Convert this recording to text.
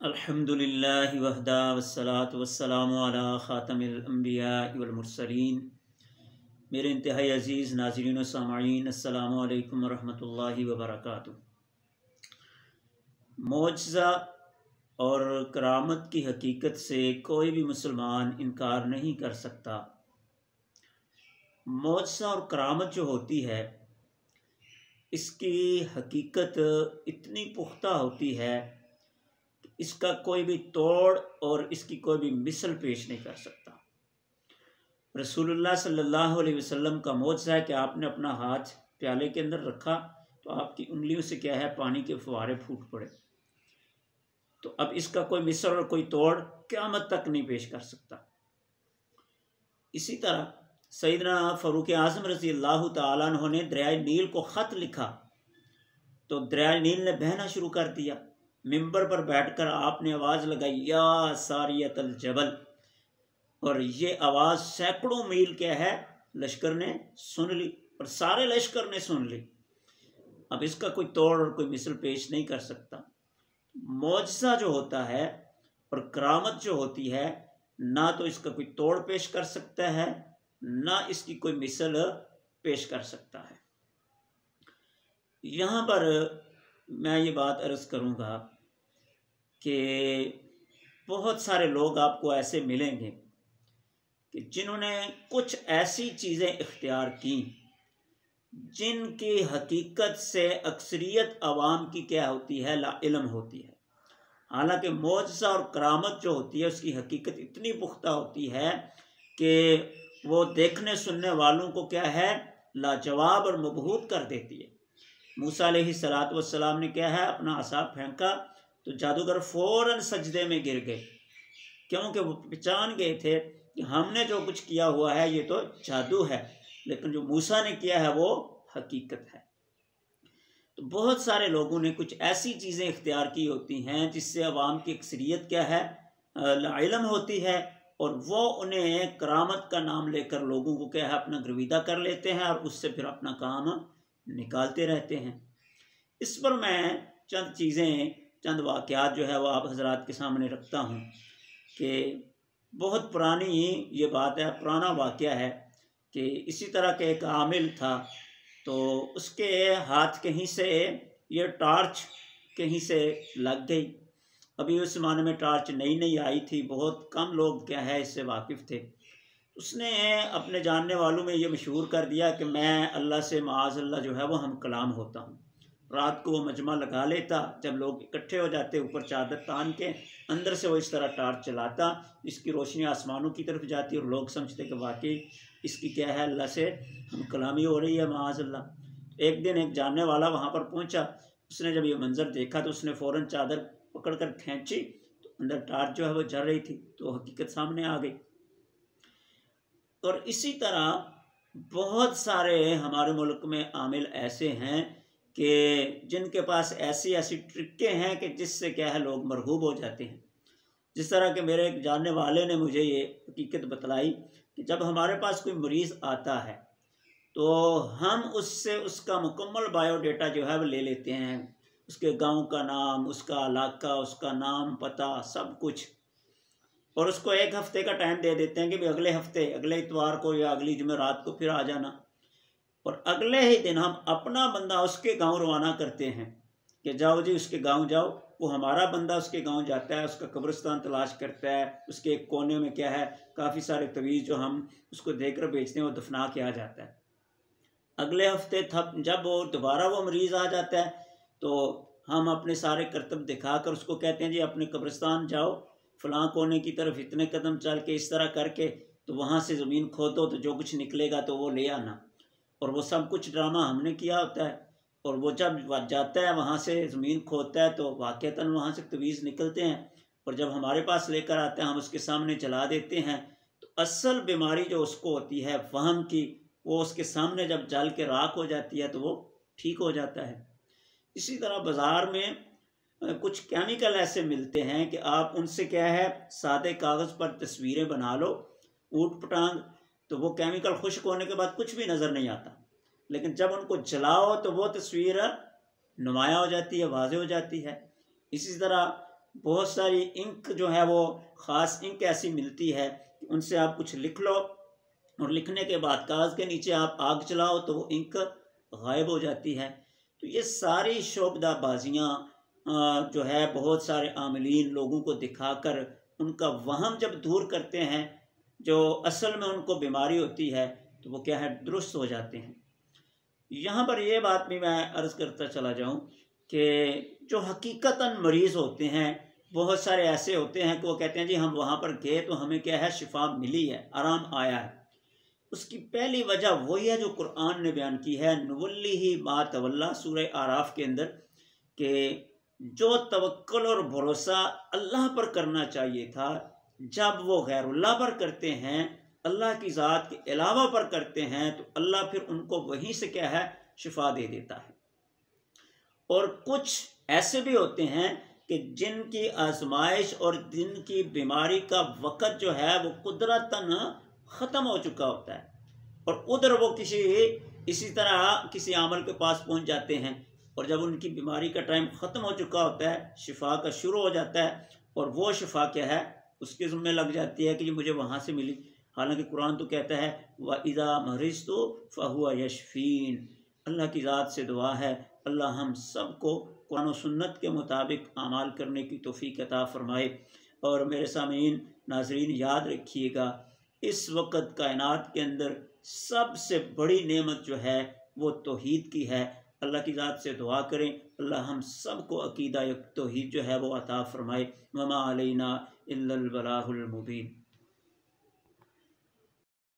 الحمدللہ وحدہ والصلاة والسلام علی خاتم الانبیاء والمرسلین۔ میرے انتہائی عزیز ناظرین و سامعین، السلام علیکم ورحمۃ اللہ وبرکاتہ۔ معجزہ اور کرامت کی حقیقت سے کوئی بھی مسلمان انکار نہیں کر سکتا۔ معجزہ اور کرامت جو ہوتی ہے اس کی حقیقت اتنی پختہ ہوتی ہے کہ اس کا کوئی بھی توڑ اور اس کی کوئی بھی مثل پیش نہیں کر سکتا۔ رسول اللہ صلی اللہ علیہ وسلم کا معجزہ ہے کہ آپ نے اپنا ہاتھ پیالے کے اندر رکھا تو آپ کی انگلیوں سے کیا ہے، پانی کے فوارے پھوٹ پڑے۔ تو اب اس کا کوئی مثل اور کوئی توڑ قیامت تک نہیں پیش کر سکتا۔ اسی طرح سیدنا فاروق اعظم رضی اللہ تعالیٰ عنہ نے دریائے نیل کو خط لکھا تو دریائے نیل نے بہنا شروع کر دیا۔ ممبر پر بیٹھ کر آپ نے آواز لگائی، یا ساریت الجبل، اور یہ آواز سینکڑوں میل کیا ہے لشکر نے سن لی، اور سارے لشکر نے سن لی۔ اب اس کا کوئی توڑ اور کوئی مثل پیش نہیں کر سکتا۔ معجزہ جو ہوتا ہے اور کرامت جو ہوتی ہے، نہ تو اس کا کوئی توڑ پیش کر سکتا ہے، نہ اس کی کوئی مثل پیش کر سکتا ہے۔ یہاں پر میں یہ بات عرض کروں گا کہ بہت سارے لوگ آپ کو ایسے ملیں گے کہ جنہوں نے کچھ ایسی چیزیں اختیار کی جن کی حقیقت سے اکثریت عوام کی کیا ہوتی ہے، لا علم ہوتی ہے۔ حالانکہ معجزہ اور کرامت جو ہوتی ہے اس کی حقیقت اتنی پختہ ہوتی ہے کہ وہ دیکھنے سننے والوں کو کیا ہے، لاجواب اور مبہوت کر دیتی ہے۔ موسیٰ علیہ السلام نے کیا ہے، اپنا عصا پھینکا تو جادوگر فوراً سجدے میں گر گئے، کیونکہ وہ پہچان گئے تھے کہ ہم نے جو کچھ کیا ہوا ہے یہ تو جادو ہے، لیکن جو موسیٰ نے کیا ہے وہ حقیقت ہے۔ تو بہت سارے لوگوں نے کچھ ایسی چیزیں اختیار کی ہوتی ہیں جس سے عوام کی اکثریت کیا ہے، لا علم ہوتی ہے، اور وہ انہیں کرامت کا نام لے کر لوگوں کو کیا ہے اپنا گرویدہ کر لیتے ہیں اور اس سے پھر اپنا کام نکالتے رہتے ہیں۔ اس پر میں چند واقعات جو ہے وہ آپ حضرات کے سامنے رکھتا ہوں کہ بہت پرانی یہ بات ہے، پرانا واقعہ ہے کہ اسی طرح کے ایک عامل تھا تو اس کے ہاتھ کہیں سے یہ ٹارچ کہیں سے لگ گئی۔ ابھی اس زمانے میں ٹارچ نئی نئی آئی تھی، بہت کم لوگ کیا ہے اس سے واقف تھے۔ اس نے اپنے جاننے والوں میں یہ مشہور کر دیا کہ میں اللہ سے معاذ اللہ جو ہے وہ ہم کلام ہوتا ہوں۔ رات کو وہ مجمع لگا لیتا، جب لوگ اکٹھے ہو جاتے اوپر چادر تان کے، اندر سے وہ اس طرح ٹارچ چلاتا، اس کی روشنی آسمانوں کی طرف جاتی اور لوگ سمجھتے کہ واقعی اس کی کیا ہے، اللہ سے ہم کلامی ہو رہی ہے معاذ اللہ۔ ایک دن ایک جاننے والا وہاں پر پہنچا، اس نے جب یہ منظر دیکھا تو اس نے فوراً چادر پکڑ کر کھینچی تو اندر ٹارچ جو ہے وہ جل رہی تھی، تو حقیقت سامنے آ گئی۔ اور اسی طرح بہت سارے ہمارے ملک میں عامل ایسے ہیں کہ جن کے پاس ایسی ٹرکیں ہیں کہ جس سے کیا ہے لوگ مرغوب ہو جاتے ہیں۔ جس طرح کہ میرے ایک جاننے والے نے مجھے یہ حقیقت بتلائی کہ جب ہمارے پاس کوئی مریض آتا ہے تو ہم اس سے اس کا مکمل بائیو ڈیٹا جو ہے وہ لے لیتے ہیں، اس کے گاؤں کا نام، اس کا علاقہ، اس کا نام، پتہ، سب کچھ، اور اس کو ایک ہفتے کا ٹائم دے دیتے ہیں کہ بھی اگلے ہفتے، اگلے اتوار کو یا اگلی جمعرات کو پھر آ جانا۔ اور اگلے ہی دن ہم اپنا بندہ اس کے گاؤں روانہ کرتے ہیں کہ جاؤ جی اس کے گاؤں جاؤ۔ وہ ہمارا بندہ اس کے گاؤں جاتا ہے، اس کا قبرستان تلاش کرتا ہے، اس کے ایک کونے میں کیا ہے کافی سارے تویز جو ہم اس کو دے کر بیچتے ہیں وہ دفنا کے آ جاتا ہے۔ اگلے ہفتے جب وہ دوبارہ وہ مریض آ جاتا ہے تو ہم اپنے سارے کرتب دکھا کر اس کو کہتے ہیں جی اپنے قبرستان جاؤ، فلاں کونے کی طرف اتنے قدم چل کے اس طرح کر کے تو وہاں سے زمین کھودو تو جو کچھ نکلے گا تو وہ لے آنا۔ اور وہ سب کچھ ڈرامہ ہم نے کیا ہوتا ہے، اور وہ جب جاتا ہے وہاں سے زمین کھودتا ہے تو واقعتاً وہاں سے تویز نکلتے ہیں، اور جب ہمارے پاس لے کر آتے ہیں ہم اس کے سامنے جلا دیتے ہیں۔ تو اصل بیماری جو اس کو ہوتی ہے وہم کی، وہ اس کے سامنے جب جل کے راکھ ہو جاتی ہے تو وہ ٹھیک ہو جاتا ہے۔ اسی طرح بازار میں کچھ کیمیکل ایسے ملتے ہیں کہ آپ ان سے کیا ہے سادے کاغذ پر تصویریں بنا لو اوٹ پٹانگ، تو وہ کیمیکل خشک ہونے کے بعد کچھ بھی نظر نہیں آتا، لیکن جب ان کو جلاؤ تو وہ تصویر نمایاں ہو جاتی ہے، واضح ہو جاتی ہے۔ اسی طرح بہت ساری انک جو ہے وہ خاص انک ایسی ملتی ہے کہ ان سے آپ کچھ لکھ لو اور لکھنے کے بعد کاغذ کے نیچے آپ آگ چلاؤ تو وہ انک غائب ہو جاتی ہے۔ تو یہ ساری شعبدہ بازیاں جو ہے بہت سارے عاملین لوگوں کو دکھا کر ان کا وہم جب دور کرتے ہیں، جو اصل میں ان کو بیماری ہوتی ہے، تو وہ کیا ہے، درست ہو جاتے ہیں۔ یہاں پر یہ بات بھی میں عرض کرتا چلا جاؤں کہ جو حقیقتاً مریض ہوتے ہیں، بہت سارے ایسے ہوتے ہیں کہ وہ کہتے ہیں جی ہم وہاں پر گئے تو ہمیں کیا ہے، شفا ملی ہے، آرام آیا ہے۔ اس کی پہلی وجہ وہی ہے جو قرآن نے بیان کی ہے، نولیہ ما تولی، سورہ اعراف کے اندر، کہ جو توکل اور بھروسہ اللہ پر کرنا چاہیے تھا، جب وہ غیر اللہ پر کرتے ہیں، اللہ کی ذات کے علاوہ پر کرتے ہیں، تو اللہ پھر ان کو وہیں سے کیا ہے، شفا دے دیتا ہے۔ اور کچھ ایسے بھی ہوتے ہیں کہ جن کی آزمائش اور جن کی بیماری کا وقت جو ہے وہ قدرتاً ختم ہو چکا ہوتا ہے، اور ادھر وہ اسی طرح کسی عامل کے پاس پہنچ جاتے ہیں، اور جب ان کی بیماری کا ٹائم ختم ہو چکا ہوتا ہے، شفا کا شروع ہو جاتا ہے، اور وہ شفا کیا ہے، اس کے ذمہ لگ جاتی ہے کہ یہ مجھے وہاں سے ملی۔ حالانکہ قرآن تو کہتا ہے وَإِذَا مَرِضْتُ فَهُوَ يَشْفِينِ، اللہ کی ذات سے دعا ہے اللہ ہم سب کو قرآن و سنت کے مطابق اعمال کرنے کی توفیق عطا فرمائے۔ اور میرے سامعین، ناظرین، یاد رکھیے گا، اس وقت کائنات کے اندر سب سے بڑی نعمت جو ہے وہ توحید کی ہے۔ اللہ کی ذات سے دعا کریں اللہ ہم سب کو عقیدہ توحید جو ہے وہ عطا فرمائے۔ وما علینا الا البلاغ المبین۔